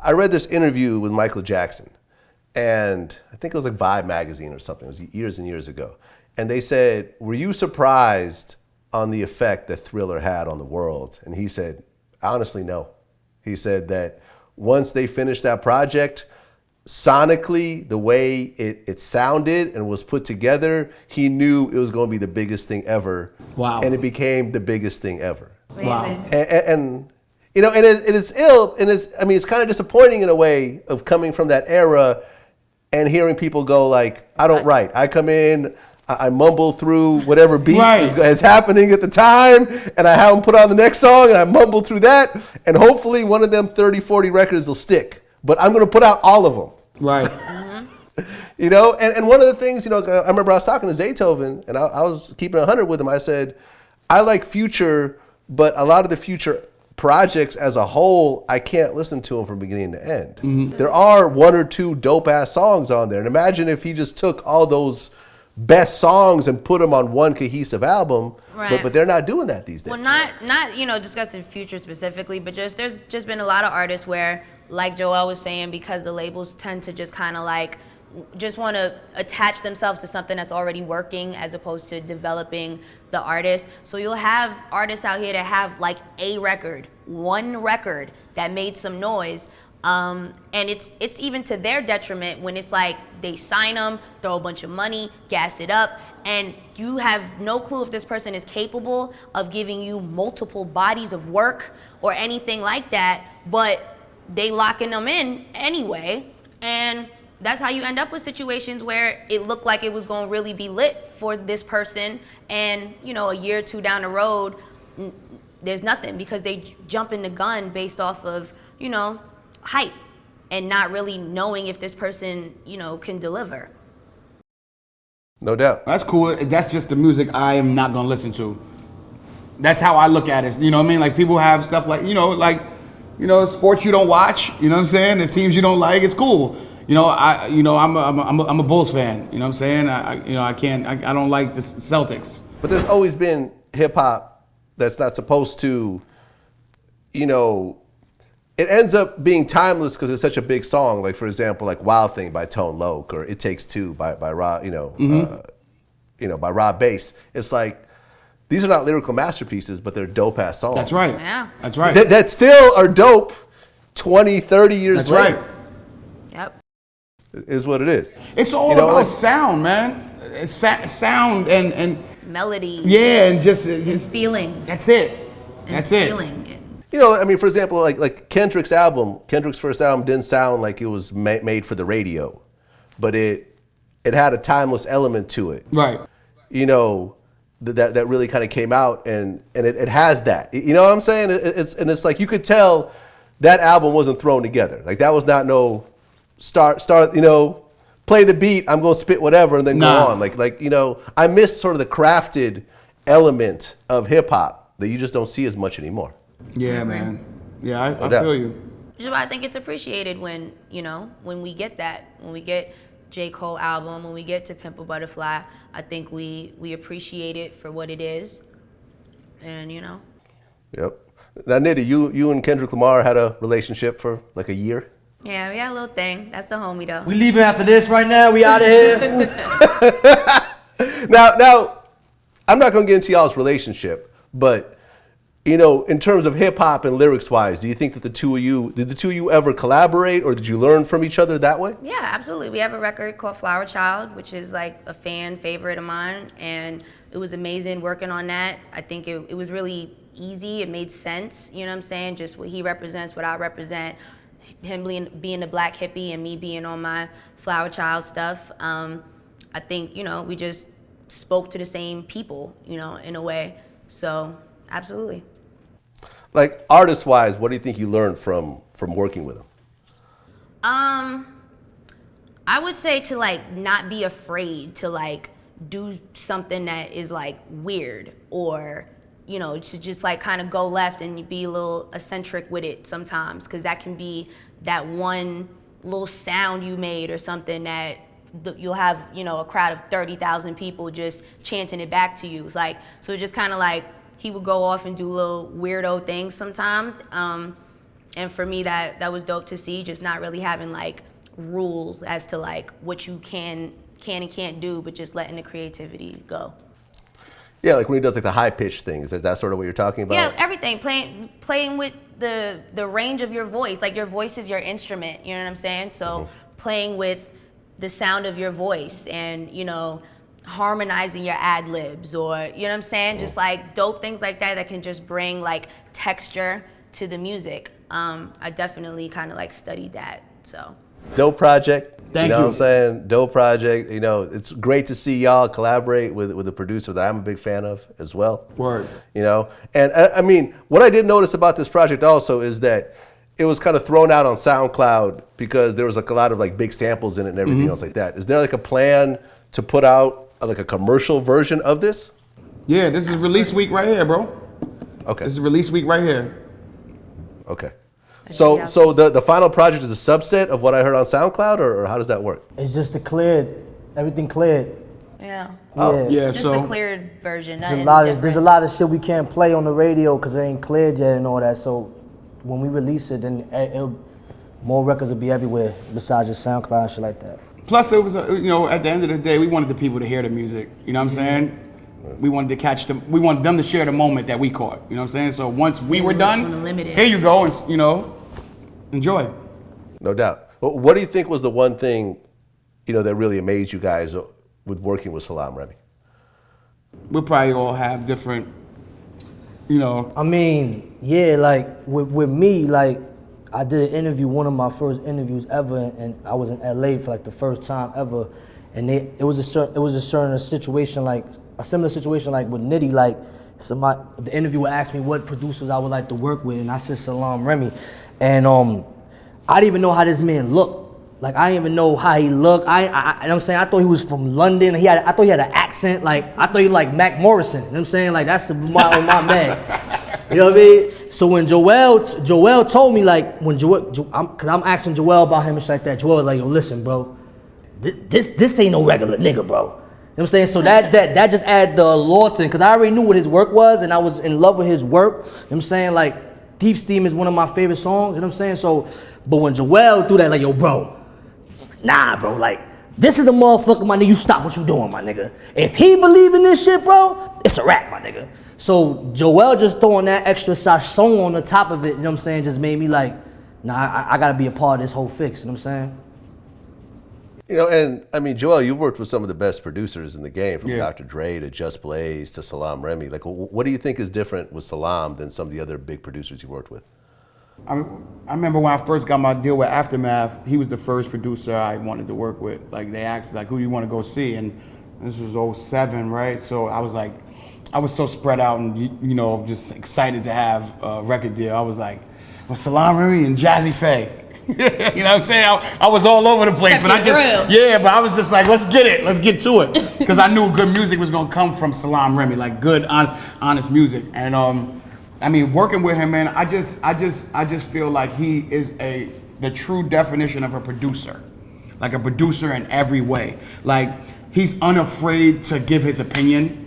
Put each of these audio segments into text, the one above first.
I read this interview with Michael Jackson, and I think it was like Vibe magazine or something. It was years and years ago. And they said, were you surprised on the effect that Thriller had on the world? And he said, honestly, no. He said that once they finished that project, sonically, the way it sounded and was put together, he knew it was going to be the biggest thing ever. Wow. And it became the biggest thing ever. Amazing. Wow. And you know, and it is ill, and it's kind of disappointing in a way of coming from that era and hearing people go like, I don't write. I come in, I mumble through whatever beat is happening at the time, and I have them put on the next song, and I mumble through that, and hopefully one of them 30, 40 records will stick. But I'm going to put out all of them. Right. You know, and one of the things, you know, I remember I was talking to Zaytoven, and I was keeping 100 with him. I said, I like Future, but a lot of the Future projects as a whole, I can't listen to them from beginning to end. Mm-hmm. There are one or two dope-ass songs on there. And imagine if he just took all those best songs and put them on one cohesive album, right. but they're not doing that these days. Well, not you know, discussing Future specifically, but just there's just been a lot of artists where, like Joel was saying, because the labels tend to just kind of like just want to attach themselves to something that's already working as opposed to developing the artist. So you'll have artists out here that have like one record that made some noise. And it's even to their detriment when it's like they sign them, throw a bunch of money, gas it up, and you have no clue if this person is capable of giving you multiple bodies of work or anything like that, but they locking them in anyway. And that's how you end up with situations where it looked like it was going to really be lit for this person, and you know, a year or two down the road, there's nothing because they jump in the gun based off of, you know, hype and not really knowing if this person, you know, can deliver. No doubt. That's cool. That's just the music I am not gonna listen to. That's how I look at it. You know what I mean? Like people have stuff like, you know, sports you don't watch. You know what I'm saying? There's teams you don't like. It's cool. You know, I'm a Bulls fan. You know what I'm saying? I don't like the Celtics. But there's always been hip hop that's not supposed to, you know, it ends up being timeless because it's such a big song. Like for example, like Wild Thing by Tone Loc, or It Takes Two by Rob, by Rob Bass. It's like, these are not lyrical masterpieces, but they're dope ass songs. That's right. Yeah. That's right. That still are dope 20, 30 years later. That's right. Yep. It is what it is. It's all about like, sound, man. It's sound and melody. Yeah, and just feeling. That's it. That's it. Feeling. You know, I mean, for example, like Kendrick's first album didn't sound like it was made for the radio, but it had a timeless element to it. Right. You know, that really kind of came out, and it has that. You know what I'm saying? It's like you could tell that album wasn't thrown together. Like that was not no start. You know, play the beat. I'm gonna spit whatever and then go on. Like you know, I miss sort of the crafted element of hip hop that you just don't see as much anymore. Yeah, man. Yeah, I feel you. Just I think it's appreciated when, you know, when we get that, when we get J. Cole album, when we get to Pimp a Butterfly, I think we appreciate it for what it is, and you know. Yep. Now, Nitty, you and Kendrick Lamar had a relationship for like a year? Yeah, we had a little thing. That's the homie though. We leaving after this right now. We out of here. Now, I'm not gonna get into y'all's relationship, but you know, in terms of hip hop and lyrics wise, do you think that did the two of you ever collaborate, or did you learn from each other that way? Yeah, absolutely. We have a record called Flower Child, which is like a fan favorite of mine, and it was amazing working on that. I think it was really easy. It made sense. You know what I'm saying? Just what he represents, what I represent. Him being the black hippie and me being on my Flower Child stuff. I think, you know, we just spoke to the same people, you know, in a way. So, absolutely. Like artist-wise, what do you think you learned from working with him? I would say to like not be afraid to like do something that is like weird, or you know, to just like kind of go left and be a little eccentric with it sometimes, because that can be that one little sound you made or something that you'll have, you know, a crowd of 30,000 people just chanting it back to you. It's like, so just kind of like he would go off and do little weirdo things sometimes. And for me, that was dope to see, just not really having like rules as to like what you can and can't do, but just letting the creativity go. Yeah, like when he does like the high pitched things. Is that sort of what you're talking about? Yeah, everything. Playing with the range of your voice. Like your voice is your instrument, you know what I'm saying? So playing with the sound of your voice and, you know, harmonizing your ad libs, or, you know what I'm saying? Just like dope things like that can just bring like texture to the music. I definitely kind of like studied that, so. Dope project. Thank you. Know you. what I'm saying? Dope project. You know, it's great to see y'all collaborate with a producer that I'm a big fan of as well. Word. You know, and I mean, what I did notice about this project also is that it was kind of thrown out on SoundCloud because there was like a lot of like big samples in it and everything else like that. Is there like a plan to put out like a commercial version of this? Yeah, this is release week right here, bro. Okay. This is release week right here. Okay. So the final project is a subset of what I heard on SoundCloud, or how does that work? It's just the cleared, everything cleared. Yeah. Oh. Yeah, Just so the cleared version. There's a lot of shit we can't play on the radio because it ain't cleared yet and all that. So when we release it, then more records will be everywhere besides just SoundCloud and shit like that. plus it was, you know, at the end of the day, we wanted the people to hear the music. You know what I'm saying? We wanted to catch them. We wanted them to share the moment that we caught. You know what I'm saying? So once we were done, here you go, and you know, enjoy. No doubt. Well, what do you think was the one thing, you know, that really amazed you guys with working with Salam Remy? We'll probably all have different, you know. I mean, yeah, like with me, like I did an interview, one of my first interviews ever, and I was in LA for like the first time ever, and it was a certain situation, like a similar situation like with Nitty, like the interviewer asked me what producers I would like to work with, and I said Salam Remy, and I didn't even know how this man looked. Like I didn't even know how he looked. You know what I'm saying? I thought he was from London. I thought he had an accent. Like I thought he like Mac Morrison. You know what I'm saying? Like that's my man. You know what I mean? So when Joel told me, like when cause I'm asking Joel about him and shit like that. Joel was like, yo, listen, bro, this ain't no regular nigga, bro. You know what I'm saying? So that just added the allure to it, cause I already knew what his work was and I was in love with his work. You know what I'm saying? Like Thief's Theme is one of my favorite songs. You know what I'm saying? So, but when Joel threw that, like, yo, bro. Nah, bro, like, this is a motherfucker, my nigga, you stop what you doing, my nigga. If he believe in this shit, bro, it's a wrap, my nigga. So Joel just throwing that extra song on the top of it, you know what I'm saying, just made me like, nah, I gotta be a part of this whole fix, you know what I'm saying? You know, and I mean, Joel, you've worked with some of the best producers in the game, from Yeah. Dr. Dre to Just Blaze to Salam Remy. Like, what do you think is different with Salam than some of the other big producers you worked with? I remember when I first got my deal with Aftermath, he was the first producer I wanted to work with. Like they asked, like, who do you want to go see? And this was 07, right? So I was like, I was so spread out and, you know, just excited to have a record deal. I was like, well, Salam Remy and Jazzy Faye. You know what I'm saying? I was all over the place, but but I was just like, let's get to it. Because I knew good music was going to come from Salam Remy, like good, honest music. And, I mean, working with him, man, I just feel like he is the true definition of a producer, like a producer in every way. Like he's unafraid to give his opinion.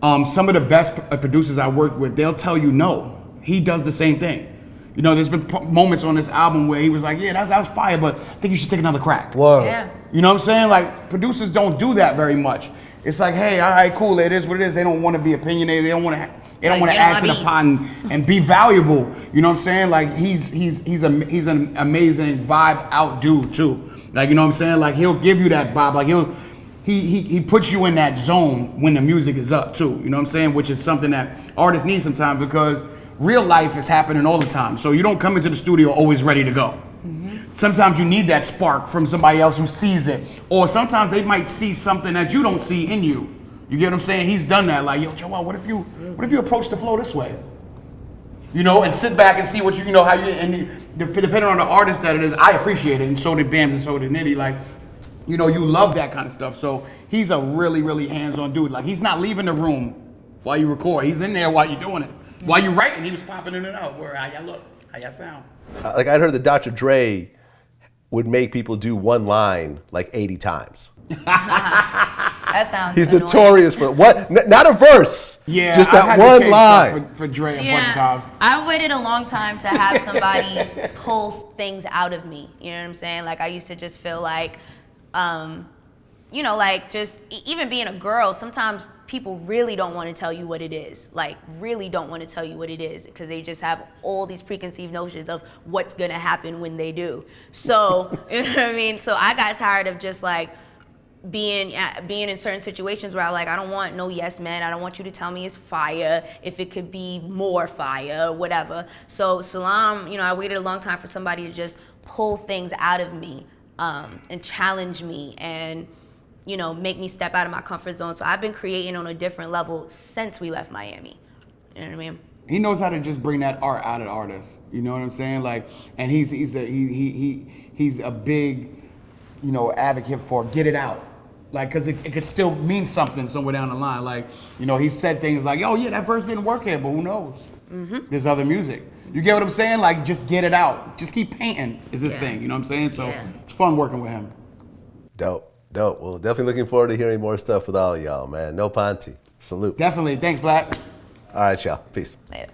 Some of the best producers I worked with, they'll tell you no. He does the same thing. You know, there's been moments on this album where he was like, yeah, that was fire, but I think you should take another crack. Word. Yeah. You know what I'm saying? Like producers don't do that very much. It's like, hey, all right, cool, it is what it is. They don't want to be opinionated. They don't want to. They don't want to add to the pot and be valuable. You know what I'm saying? Like he's an amazing vibe out dude too. Like you know what I'm saying? Like he'll give you that vibe. Like he puts you in that zone when the music is up too. You know what I'm saying? Which is something that artists need sometimes because real life is happening all the time. So you don't come into the studio always ready to go. Mm-hmm. Sometimes you need that spark from somebody else who sees it, or sometimes they might see something that you don't see in you. You get what I'm saying? He's done that. Like, yo, Joel, what if you approach the flow this way? You know, and sit back and see what you know how you. And depending on the artist that it is, I appreciate it, and so did Bams and so did Nitty. Like, you know, you love that kind of stuff. So he's a really, really hands-on dude. Like, he's not leaving the room while you record. He's in there while you're doing it. While you're writing, he was popping in and out. Where how y'all look, how y'all sound. Like I'd heard that Dr. Dre would make people do one line like 80 times. That sounds He's annoying. notorious for what? Not a verse. Yeah, just I've that had to one change line. stuff for Dre a bunch of times. I waited a long time to have somebody pull things out of me. You know what I'm saying? Like I used to just feel like, you know, like just even being a girl, sometimes people really don't want to tell you what it is. Like really don't want to tell you what it is because they just have all these preconceived notions of what's going to happen when they do. So, you know what I mean? So I got tired of just like being in certain situations where I don't want no yes man. I don't want you to tell me it's fire if it could be more fire, whatever. So Salam, you know, I waited a long time for somebody to just pull things out of me and challenge me and, you know, make me step out of my comfort zone. So I've been creating on a different level since we left Miami. You know what I mean? He knows how to just bring that art out of artists. You know what I'm saying? Like, and he's a big, you know, advocate for get it out. Like, cause it could still mean something somewhere down the line. Like, you know, he said things like, oh yeah, that verse didn't work here, but who knows? There's other music. You get what I'm saying? Like, just get it out. Just keep painting is his thing. You know what I'm saying? So it's fun working with him. Dope. Well, definitely looking forward to hearing more stuff with all of y'all, man. No Panty. Salute. Definitely. Thanks, Black. All right, y'all. Peace. Later.